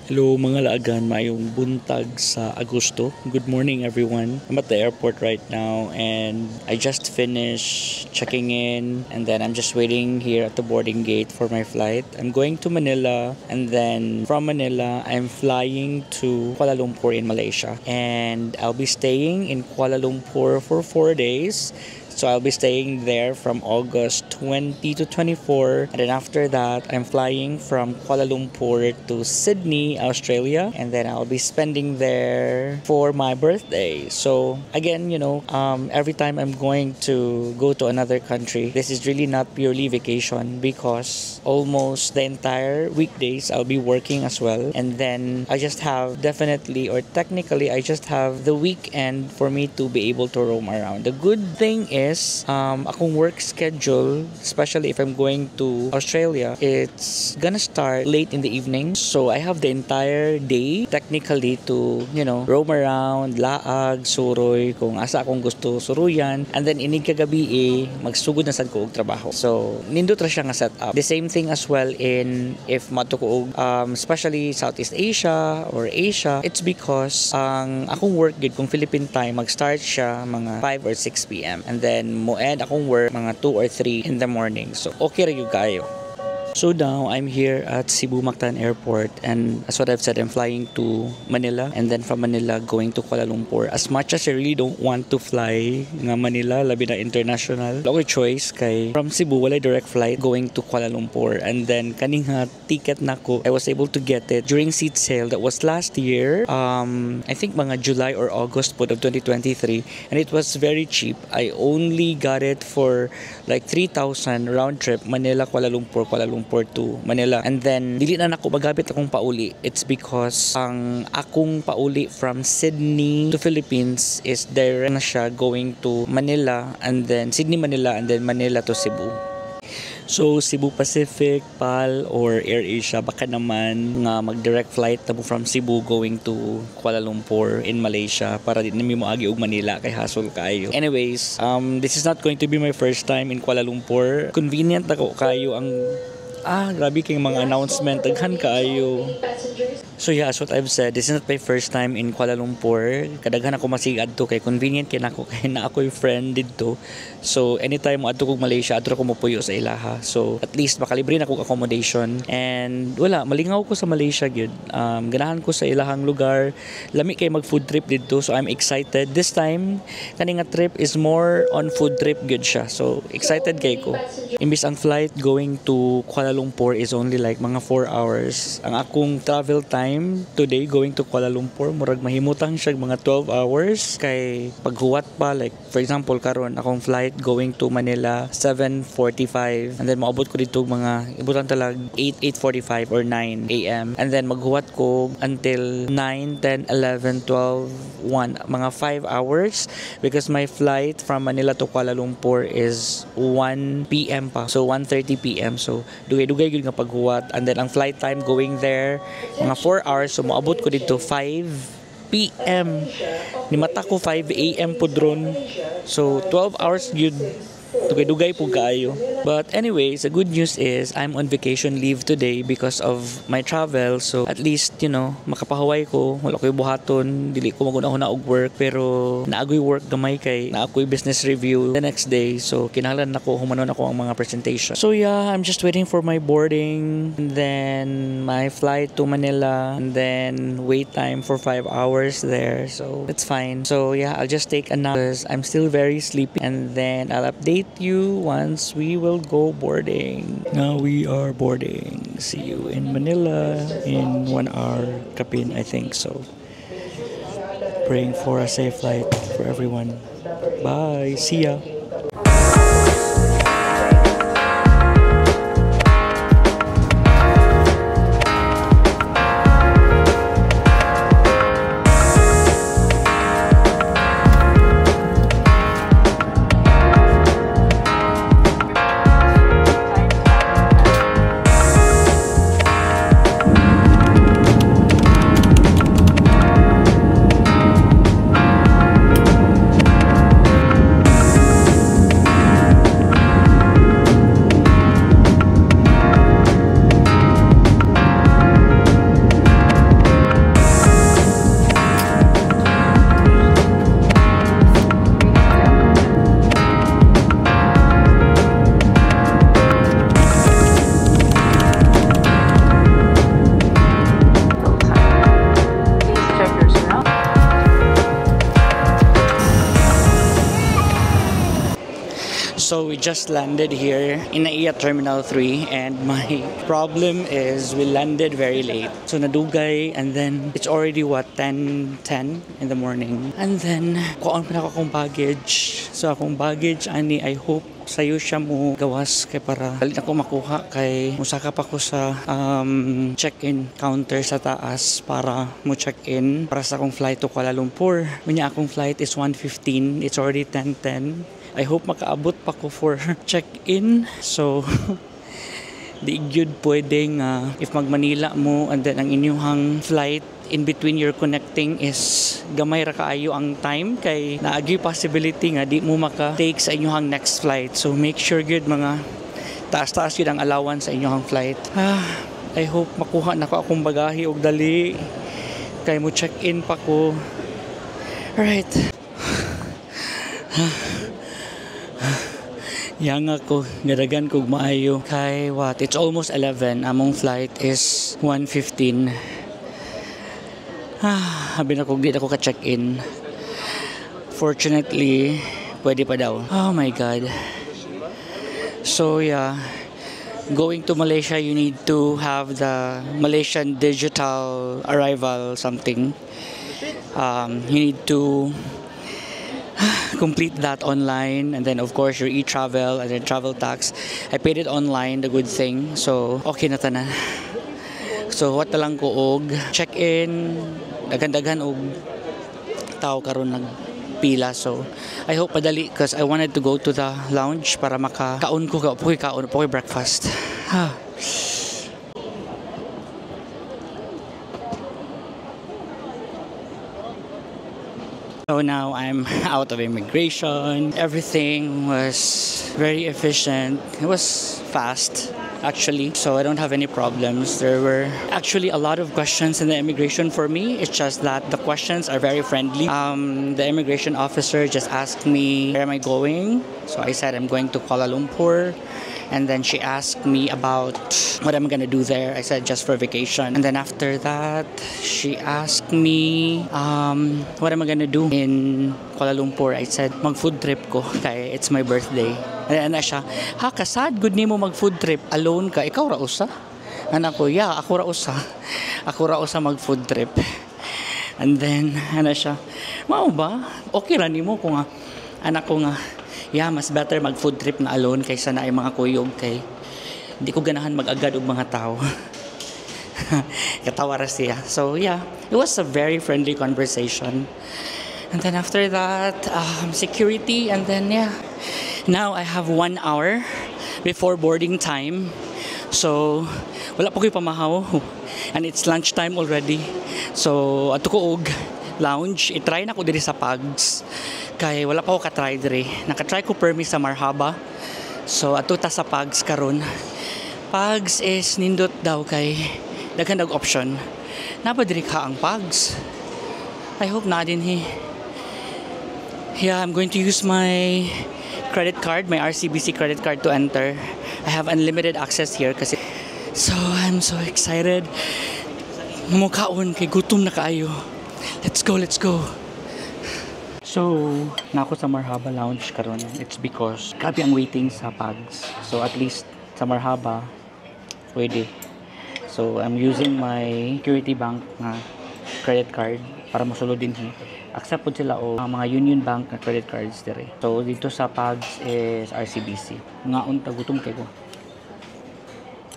Hello mga laagan, mayong buntag sa Agosto. Good morning everyone. I'm at the airport right now and I just finished checking in and then I'm just waiting here at the boarding gate for my flight. I'm going to Manila and then from Manila I'm flying to Kuala Lumpur in Malaysia and I'll be staying in Kuala Lumpur for 4 days. So I'll be staying there from August 20 to 24. And then after that, I'm flying from Kuala Lumpur to Sydney, Australia. And then I'll be spending there for my birthday. So again, every time I'm going to go to another country, this is really not purely vacation because almost the entire weekdays I'll be working as well. And then I just have technically I just have the weekend for me to be able to roam around. The good thing is akong work schedule, especially if I'm going to Australia, it's gonna start late in the evening. So I have the entire day technically to, roam around, laag, suroy, kung asa akong gusto suruyan. And then inig kagabi magsugod na sad ko og trabaho. So nindot ra siya nga setup. The same thing as well in if mato ko og especially Southeast Asia or Asia, it's because ang akong work gid kung Philippine time mag-start siya mga 5 or 6 p.m. and then mo end akong work mga 2 or 3 in the morning. So okay ra gyud kayo. So now I'm here at Cebu Mactan Airport and as what I've said, I'm flying to Manila and then from Manila going to Kuala Lumpur. As much as I really don't want to fly nga Manila, labi na international, wala ko choice kay from Cebu wala direct flight going to Kuala Lumpur and then kaning ticket nako I was able to get it during seat sale that was last year. I think mga July or August po of 2023 and it was very cheap. I only got it for like 3,000 round trip Manila Kuala Lumpur to Manila. And then, dili na nako magabit akong pauli. It's because ang akong pauli from Sydney to Philippines is direct na siya going to Manila and then Sydney, Manila and then Manila to Cebu. So, Cebu Pacific, PAL, or AirAsia, baka naman nga mag-direct flight na mo from Cebu going to Kuala Lumpur in Malaysia para di nami mo agi og Manila kay hassle kayo. Anyways, this is not going to be my first time in Kuala Lumpur. Convenient na ko kayo ang grabe kayong mga announcement. Daghan kaayo. So yeah, as what I've said, this is not my first time in Kuala Lumpur. Kadaghan ako masigad to kay convenient kay nako kay na ako'y friend dito. So anytime mo adto kog Malaysia, adto ko mopuyo sa ilaha. So at least makalibre na kog accommodation and wala malingaw ko sa Malaysia gyud. Ganahan ko sa ilahang lugar. Lami kay mag food trip dito. So I'm excited. This time kani nga trip is more on food trip gyud siya. So excited kay ko. Imbis ang flight going to Kuala Lumpur is only like mga 4 hours. Ang akong travel time today going to Kuala Lumpur murag mahimutang siya mga 12 hours kay paghuwat pa like for example karon akong flight going to Manila 7:45 and then maabot ko dito mga ibutan talag 8:45 or 9 AM and then maghuwat ko until 9, 10, 11, 12, 1 mga 5 hours because my flight from Manila to Kuala Lumpur is 1 PM pa so 1:30 PM so dugay-dugay gyud nga paghuwat and then ang flight time going there mga 4 hours so moabot ko dito 5 PM ni mata ko 5 AM po drone so 12 hours yun dugay-dugay po kaayo. But anyways, the good news is I'm on vacation leave today because of my travel. So at least, makapahuway ko. Wala ko'y buhaton. Dili ko maguna-una og work. Pero naagoy work gamay kay naakoy business review the next day. So kinahanglan nako humanon ako ang mga presentation. So yeah, I'm just waiting for my boarding. And then my flight to Manila. And then wait time for 5 hours there. So it's fine. So yeah, I'll just take a nap because I'm still very sleepy. And then I'll update you once we will go boarding. Now we are boarding. See you in Manila in 1 hour kapin, I think so. Praying for a safe flight for everyone. Bye. See ya. So we just landed here in NAIA Terminal 3 and my problem is we landed very late. So nadugay and then it's already what, 10 in the morning. And then kuan pa na akong baggage. So akong baggage ani I hope sayo siya mo gawas kay para dalit ako makuha kay musaka pa ko sa check-in counter sa taas para mo check-in para sa akong flight to Kuala Lumpur. Unya akong flight is 1:15. It's already 10:10. I hope makaabot pa ko for check-in. So di gyud pwedeng if mag Manila mo and then ang inyong flight in between your connecting is gamay ra kaayo ang time kay naagi possibility nga di mo maka-take sa inyong next flight. So make sure good mga taas-taas yun ang allowance sa inyong flight. I hope makuha na ko akong bagahe og dali kay mo check-in pa ko. Alright. Yang ako, gadagan kog maayo kay what? It's almost 11. Among flight is 1:15. Habi na kog di ako ka-check-in. Fortunately, pwede pa daw. Oh my God. So yeah, going to Malaysia, you need to have the Malaysian digital arrival something. You need to complete that online, and then of course your e-travel and then travel tax. I paid it online, the good thing. So okay na tanan. So what na lang ko og check-in, daghan-daghan og tao karon nagpila. So I hope padali because I wanted to go to the lounge para makakaon ko kaon po breakfast. So now I'm out of immigration. Everything was very efficient. It was fast, actually, so I don't have any problems. There were actually a lot of questions in the immigration for me. It's just that the questions are very friendly. The immigration officer just asked me, where am I going? So I said I'm going to Kuala Lumpur. And then she asked me about what I'm gonna do there. I said just for vacation. And then after that, she asked me what am I gonna do in Kuala Lumpur. I said mag-food trip ko kaya it's my birthday. And na siya, ha kasad good nimo mag-food trip alone ka? Ikaw ra usa? Anak ko, yeah, ako ra usa. Ako ra usa mag-food trip. And then ano siya, mao ba? Okay ra nimo ko nga. Anak ko nga, yeah, mas better mag-food trip na alone kaysa na ay mga kuyog kay hindi ko ganahan mag-agad og mga tao. Katawa ra siya. So yeah, it was a very friendly conversation. And then after that, security, and then yeah. Now I have 1 hour before boarding time. So wala pa ko'y pamahaw. And it's lunchtime already. So ato ko og lounge. I-try na ko diri sa Pugs. Kay wala pa ako ka-try diri. Naka-try ko permi sa Marhaba. So ato ta sa Pugs karon. Pugs is nindot daw kay daghan og option. Napa diri ka ang Pugs? I hope na din he. Yeah, I'm going to use my credit card, my RCBC credit card to enter. I have unlimited access here kasi. So I'm so excited. Mumukaon kay gutom na kaayo. Let's go, let's go. So, nako sa Marhaba Lounge karon. It's because grabe ang waiting sa Pugs. So, at least sa Marhaba, pwede. So, I'm using my Security Bank na credit card para masulod din. Accept po sila o mga Union Bank na credit cards dire. So, dito sa Pugs is RCBC. Nga unta gutom kay ko.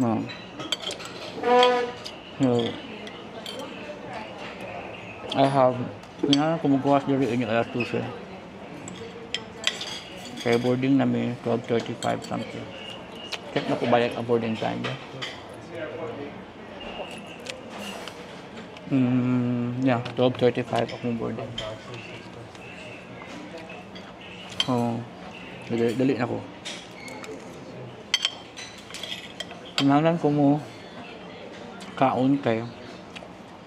No. So, I have kaya kumukuha diri inyo alas 12. Kaya boarding namin 12:35 something. Check na po bayad ang boarding time. Yeah, 12:35 akong boarding. Oh, dali na ko. Kailangan ko mo kaon kayo.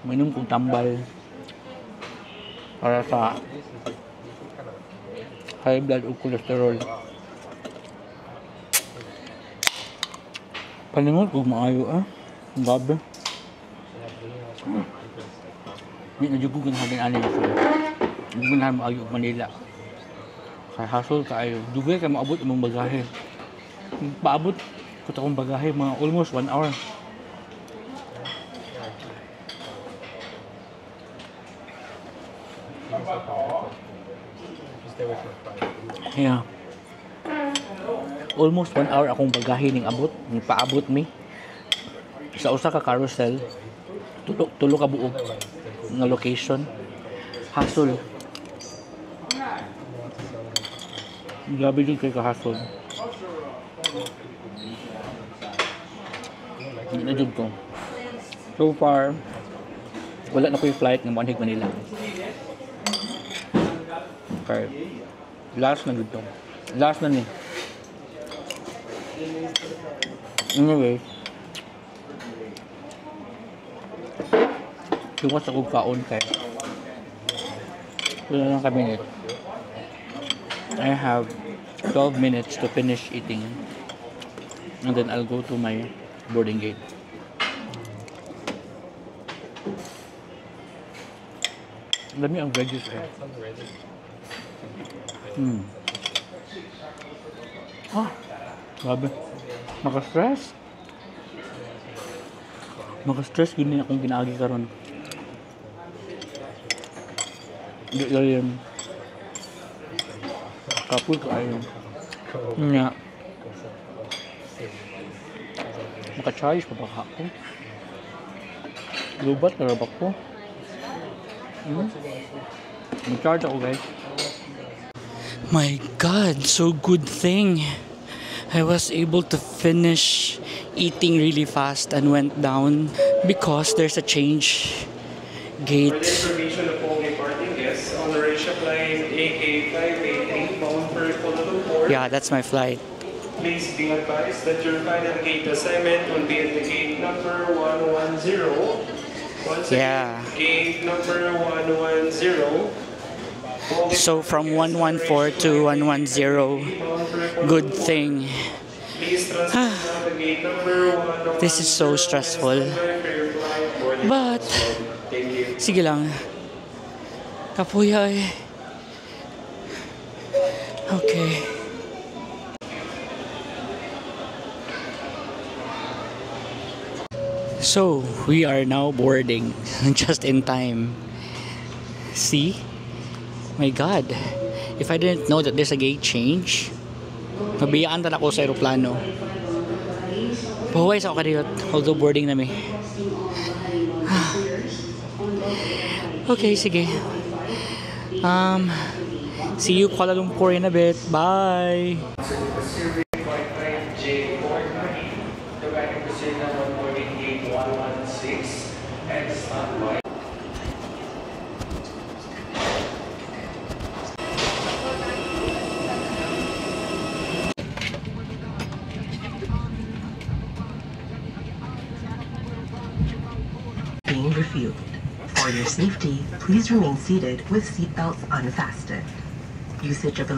Mainom kong tambal para sa high blood o cholesterol. Palingon kung maayo ang gabi. Hindi na jugo ganahan din alin ako. Hindi ganahan maayo Manila. Kaya hasol kayo. Dugay kayo maabot imong bagahe. Paabot ko akong bagahe mga almost 1 hour. Yeah. Almost 1 hour akong bagahe ning abot, ning paabot mi. Sa usa ka carousel, tulo ka buog nga location. Hasol. Grabe din kay kahasol. Hindi na jud ko. So far, wala na ko yung flight ng Manhig, Manila. Okay. Last na jud to. Last na ni. Anyway. Tuwas ako kaon kay. Wala lang kami nito. I have 12 minutes to finish eating and then I'll go to my boarding gate. Dami ang veggies eh. Grabe. Maka-stress. Maka-stress yun akong ginaagi karon. Hindi yan. Kapul ka ayaw. Nga. Maka-charge pa baka ako. Lubat na rabak ko. Mag-charge ako guys. My God, so good thing. I was able to finish eating really fast and went down because there's a change gate. For the information of all departing guests on the Malaysia flight AK583 bound for Kuala Lumpur. Yeah, that's my flight. Please be advised that your final gate assignment will be at the gate number 110. Once Yeah. again, gate number 110. So from 114 to 110, good thing. Please transfer now to gate number 110. This is so stressful. But, Thank you. sige lang. Kapuya eh. Okay. So, we are now boarding. Just in time. See? My God. If I didn't know that there's a gate change, mabiyaan na ako sa aeroplano. Pahuway sa ako kadiyot. Although boarding na may. Okay, sige. See you Kuala Lumpur in a bit. Bye! Being refueled. For your safety, please remain seated with seatbelts unfastened. Usage of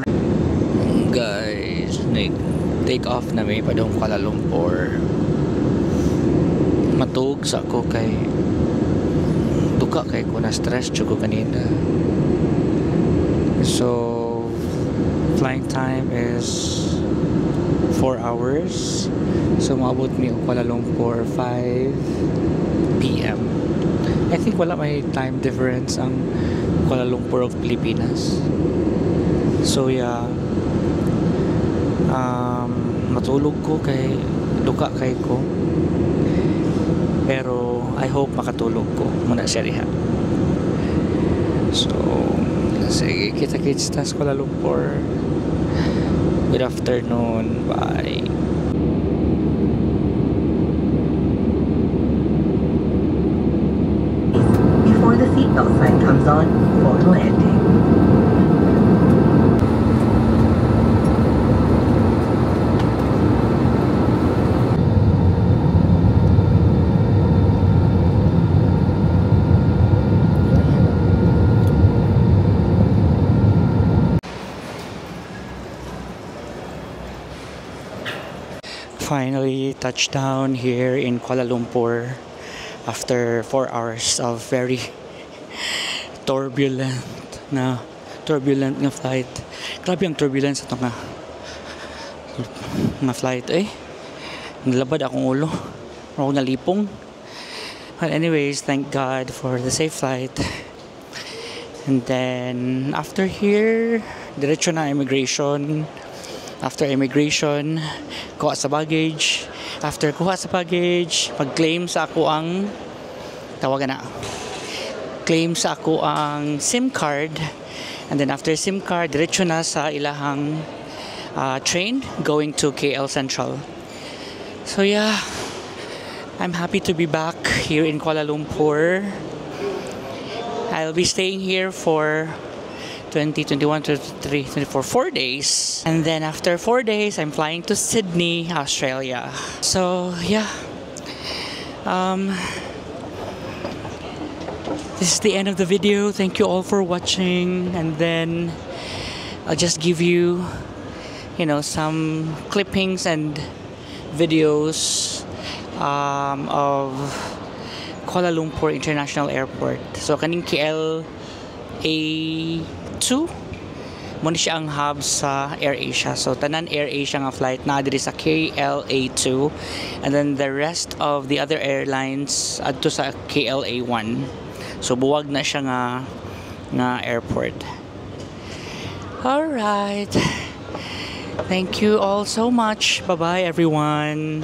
Guys, take off na may padong Kuala Lumpur. Matug sa ko kay duka kay ko na stress ko kanina. So flying time is 4 hours. So maabot mi ang Kuala Lumpur 5 p.m. I think wala may time difference ang Kuala Lumpur of Pilipinas. So yeah, matulog ko kay duka kay ko. Pero I hope makatulog ko muna siya riha. So sige, kita-kits sa Kuala Lumpur. Good afternoon, bye. before the seatbelt sign comes on for landing. Finally touchdown here in Kuala Lumpur after 4 hours of very turbulent na turbulent nga flight. Grabe ang turbulence ito nga flight eh. Nalabad akong ulo. Ako nalipong. But anyways, thank God for the safe flight. And then after here, diretso na immigration. After immigration, kuha sa baggage. After kuha sa baggage, mag-claim sa ako ang tawagan na. Claim sa ako ang SIM card. And then after SIM card, diretso na sa ilahang train going to KL Central. So yeah, I'm happy to be back here in Kuala Lumpur. I'll be staying here for 20, 21, 23, 24, 4 days. And then after 4 days, I'm flying to Sydney, Australia. So yeah, this is the end of the video. Thank you all for watching. And then I'll just give you, some clippings and videos of Kuala Lumpur International Airport. So kaning KL A2 mo ni siya ang hub sa AirAsia. So tanan AirAsia nga flight na diri sa KL A2, and then the rest of the other airlines adto sa KL A1. So buwag na siya nga airport. All right. Thank you all so much. Bye-bye everyone.